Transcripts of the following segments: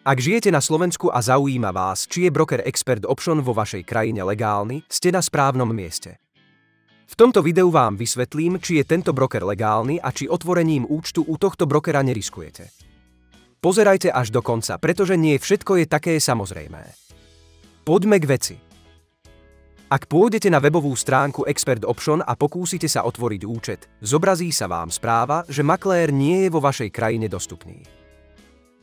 Ak žijete na Slovensku a zaujíma vás, či je broker Expert Option vo vašej krajine legálny, ste na správnom mieste. V tomto videu vám vysvetlím, či je tento broker legálny a či otvorením účtu u tohto brokera neriskujete. Pozerajte až do konca, pretože nie všetko je také samozrejmé. Poďme k veci. Ak pôjdete na webovú stránku Expert Option a pokúsite sa otvoriť účet, zobrazí sa vám správa, že maklér nie je vo vašej krajine dostupný.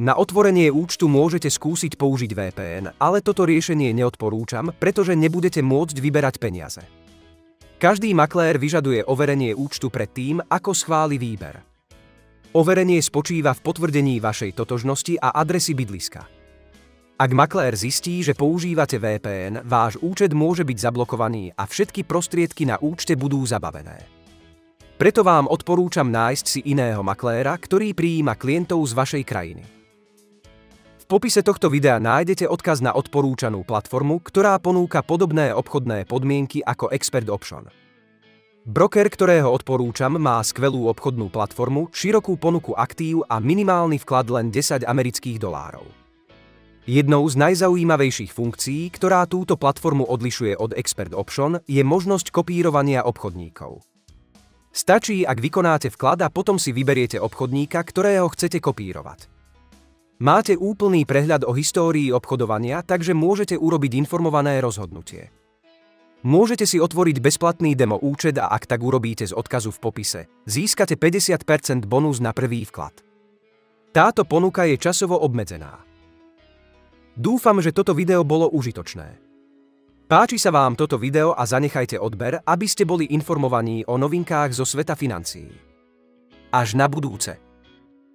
Na otvorenie účtu môžete skúsiť použiť VPN, ale toto riešenie neodporúčam, pretože nebudete môcť vyberať peniaze. Každý maklér vyžaduje overenie účtu pred tým, ako schváli výber. Overenie spočíva v potvrdení vašej totožnosti a adresy bydliska. Ak maklér zistí, že používate VPN, váš účet môže byť zablokovaný a všetky prostriedky na účte budú zabavené. Preto vám odporúčam nájsť si iného makléra, ktorý prijíma klientov z vašej krajiny. V popise tohto videa nájdete odkaz na odporúčanú platformu, ktorá ponúka podobné obchodné podmienky ako Expert Option. Broker, ktorého odporúčam, má skvelú obchodnú platformu, širokú ponuku aktív a minimálny vklad len 10 amerických dolárov. Jednou z najzaujímavejších funkcií, ktorá túto platformu odlišuje od Expert Option, je možnosť kopírovania obchodníkov. Stačí, ak vykonáte vklad a potom si vyberiete obchodníka, ktorého chcete kopírovať. Máte úplný prehľad o histórii obchodovania, takže môžete urobiť informované rozhodnutie. Môžete si otvoriť bezplatný demo účet a ak tak urobíte z odkazu v popise, získate 50% bonus na prvý vklad. Táto ponuka je časovo obmedzená. Dúfam, že toto video bolo užitočné. Páči sa vám toto video a zanechajte odber, aby ste boli informovaní o novinkách zo sveta financií. Až na budúce.